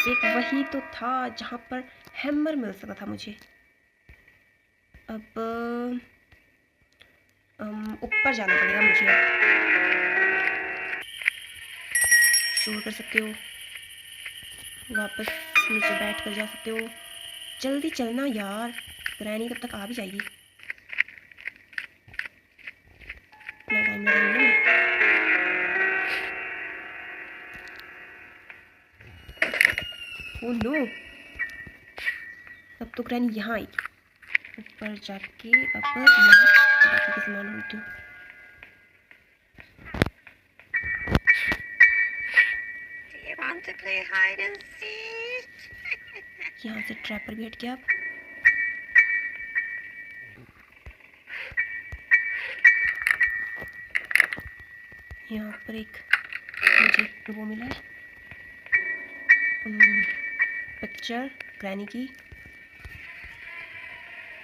एक वही तो था जहाँ पर हैमर मिल सकता था मुझे। अब ऊपर जाना पड़ेगा मुझे। शोर कर सकते हो, वापस नीचे बैठ कर जा सकते हो। जल्दी चलना यार, ग्रैनी कब तक आ भी जाएगी। इतना टाइम लगाऊंगी मैं। ओह नो, अब तो ग्रैनी यहाँ आई। ऊपर जाके अब यहाँ बाकी के सामान होती हूँ। यहाँ से ट्रैपर भी हट गया। अब यहाँ पर एक मुझे वो मिला है, पिक्चर ग्रैनी की।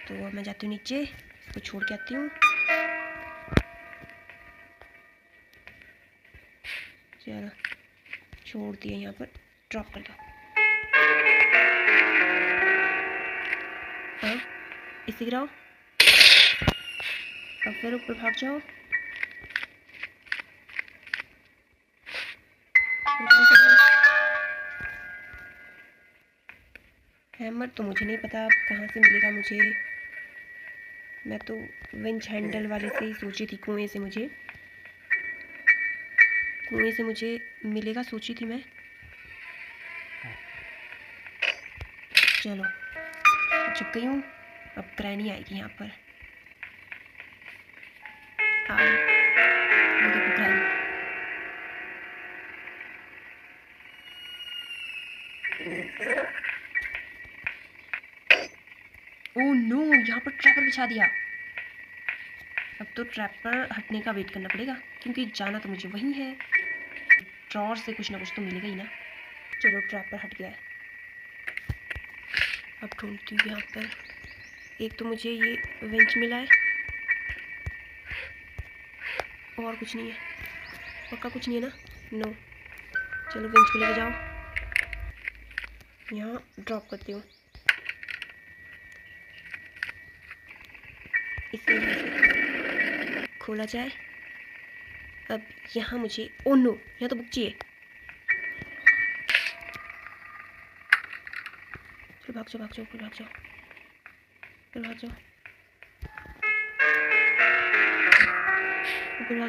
तो अब मैं जाती हूँ नीचे, इसको छोड़ के आती हूँ। चलो छोड़ दिया, यहाँ पर ड्रॉप कर दो। अब इसे गिराओ, अब फिर ऊपर भाग जाओ। हैमर तो मुझे नहीं पता कहाँ से मिलेगा मुझे। मैं तो विंच हैंडल वाले से ही सोची थी, कुएं से मुझे मिलेगा सोची थी मैं। चलो चुप गई हूँ। अब ग्रैनी आएगी यहाँ पर। आओ, वो देखो ग्रैनी। ओह नो, यहाँ पर ट्रैपर बिछा दिया। अब तो ट्रैपर हटने का वेट करना पड़ेगा, क्योंकि जाना तो मुझे वहीं है। ड्रॉर से कुछ ना कुछ तो मिलेगा ही ना। चलो ट्रैपर हट गया है। अब ढूंढती हूँ यहाँ पर। एक तो मुझे ये विंच मिला है, और कुछ नहीं है। पक्का कुछ नहीं है ना? नो। चलो विंच को लेके जाओ, यहाँ ड्रॉप करती हूँ। इसे खोला जाए। अब यहाँ मुझे, ओ नो, यहाँ तो बुक चाहिए। फिर भाग जाओ, फिर भाग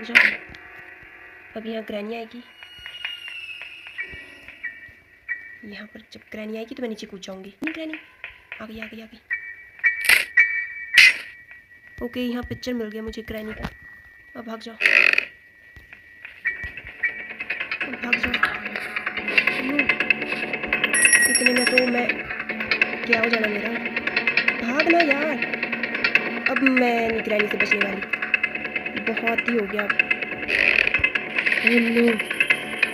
जाओ। अब यहाँ ग्रैनी आएगी। यहाँ पर जब ग्रैनी आएगी तो मैं नीचे कूद जाऊंगी। नहीं, ग्रैनी आ गई। ओके, यहाँ पिक्चर मिल गया मुझे ग्रैनी का। अब भाग जाओ। इतने में तो मैं क्या हो जाना मेरा। भागना यार। अब मैं ग्रैनी से बचने वाली, बहुत ही हो गया।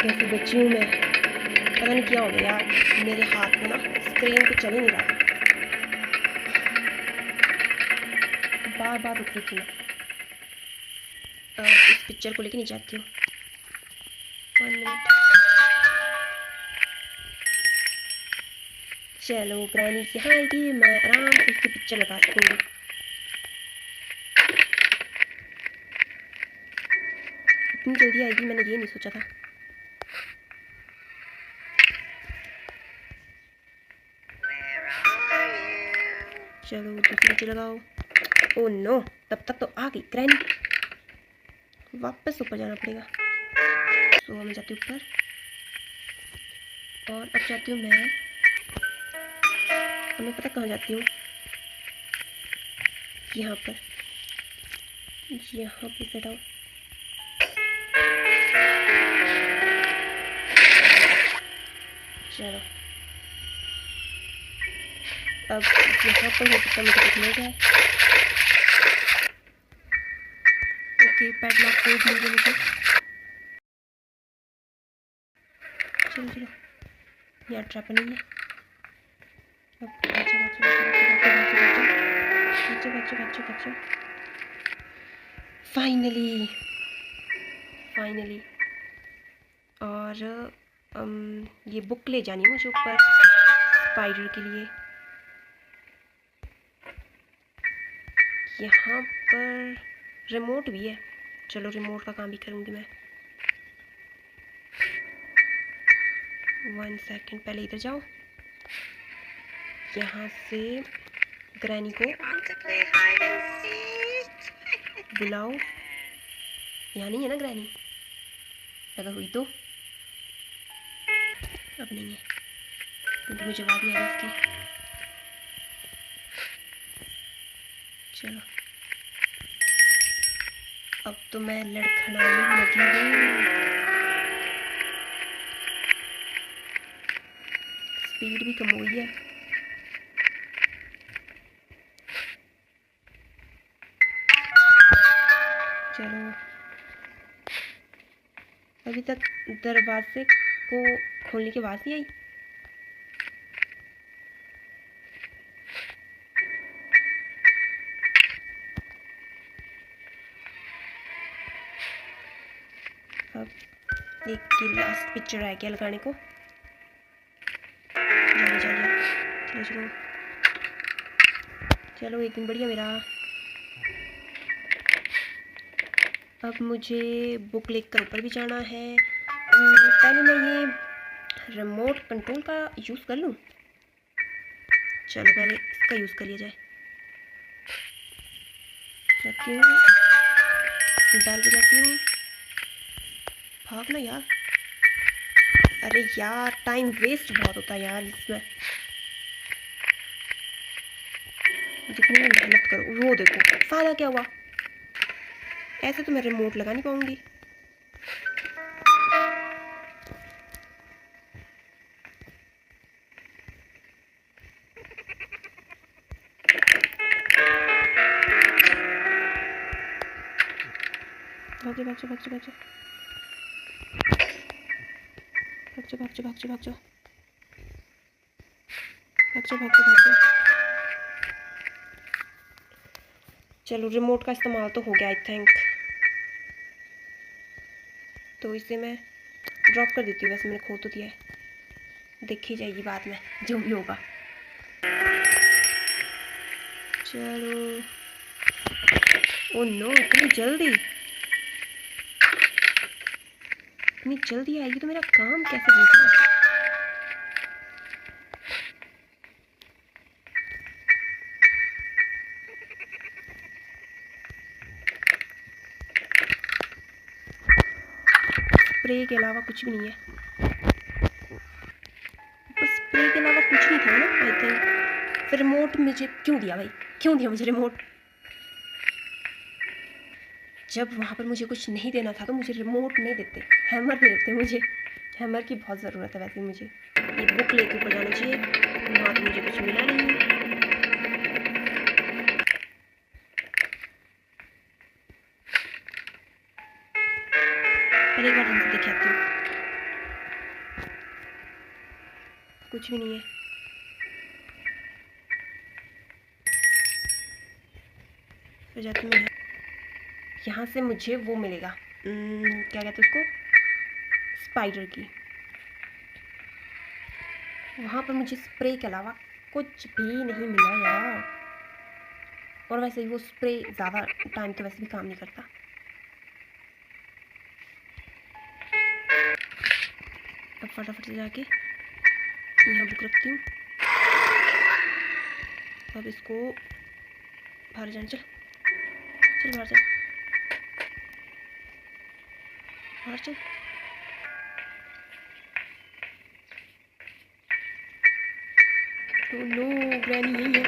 कैसे बची हूँ मैं, पता नहीं क्या हो गया यार। मेरे हाथ में ना स्क्रीन पे चल ही नहीं रहा, बार रुक रही थी मैं। इस पिक्चर को लेके नहीं जाती हूँ। 1 मिनट। चलो ग्रैनी यहाँ आएगी, मैं आराम से उसकी पिक्चर लगा सकूँगी। इतनी जल्दी आएगी मैंने ये नहीं सोचा था। चलो दूसरी पिक्चर लगाओ। ओह नो, तब तक तो आ गई ग्रैनी। वापस ऊपर जाना पड़ेगा। तो मैं जाती हूँ ऊपर, और अब जाती हूँ मैं। मैं पता कहाँ जाती हूँ, यहाँ पे सेट आओ। चलो अब यहाँ पर हो सकता है मुझे कुछ मिल जाए। ओके, पैडलॉक कोड मिल गया मुझे। चलो यहाँ ट्रैप नहीं है। अब बच्चों फाइनली। और ये बुक ले जानी है मुझे ऊपर स्पाइडर के लिए। यहाँ पर रिमोट भी है, चलो रिमोट का काम भी करूँगी मैं। 1 सेकेंड, पहले इधर जाओ, यहाँ से ग्रैनी को बुलाओ। यहाँ नहीं है ना ग्रैनी, अगर हुई तो अब नहीं है क्योंकि मुझे आवाज़ नहीं आ रही इसकी। चलो अब तो मैं लड़खड़ाने लगी हूँ, स्पीड भी कम हो गई है। चलो अभी तक दरवाजे को खोलने की आवाज़ नहीं आई। अब एक की लास्ट पिक्चर रह गया लगाने को। चलो चलो चलो चलो, एक दिन बढ़िया मेरा। अब मुझे बुक लेकर ऊपर भी जाना है। पहले मैं ये रिमोट कंट्रोल का यूज़ कर लूँ। चलो पहले इसका यूज़ कर लिया जाए। जाती हूँ, डाल के जाती हूँ, भागना यार। अरे यार टाइम वेस्ट बहुत होता है यार इसमें, जितनी भी मेहनत करो। वो देखो फ़ायदा क्या हुआ, ऐसे तो मैं रिमोट लगा नहीं पाऊंगी। भाग जाओ भाग जाओ भाग जाओ भाग जाओ भाग जाओ भाग जाओ भाग जाओ भाग जाओ भाग जाओ भाग जाओ भाग जाओ। चलो रिमोट का इस्तेमाल तो हो गया आई थिंक, तो इसे मैं ड्रॉप कर देती हूँ। वैसे मैंने खो तो दिया है, देखी जाएगी बाद में जो भी होगा। चलो ओ नो, इतनी जल्दी आएगी तो मेरा काम कैसे होगा। स्प्रे के अलावा कुछ भी नहीं है, पर स्प्रे के अलावा कुछ नहीं था ना आई थिंक। फिर रिमोट मुझे क्यों दिया भाई, क्यों दिया मुझे रिमोट? जब वहाँ पर मुझे कुछ नहीं देना था तो मुझे रिमोट नहीं देते, हैमर दे देते। मुझे हैमर की बहुत ज़रूरत है। वैसे मुझे ये बुक लेके ऊपर जाना चाहिए, वहाँ तो मुझे कुछ मिला नहीं। पहले एक बार ढंग से देख आती हूँ, कुछ भी नहीं है। फिर जाती हूँ यहाँ से मुझे वो मिलेगा, क्या कहते हैं उसको, स्पाइडर की। वहाँ पर मुझे स्प्रे के अलावा कुछ भी नहीं मिला यार। और वैसे ही वो स्प्रे ज़्यादा टाइम तो वैसे भी काम नहीं करता। अब फटाफट से जाके यहाँ बुक रखती हूँ। अब इसको बाहर जाना, चल चल बाहर जा, बाहर चल। तो नो, ग्रैनी यही है।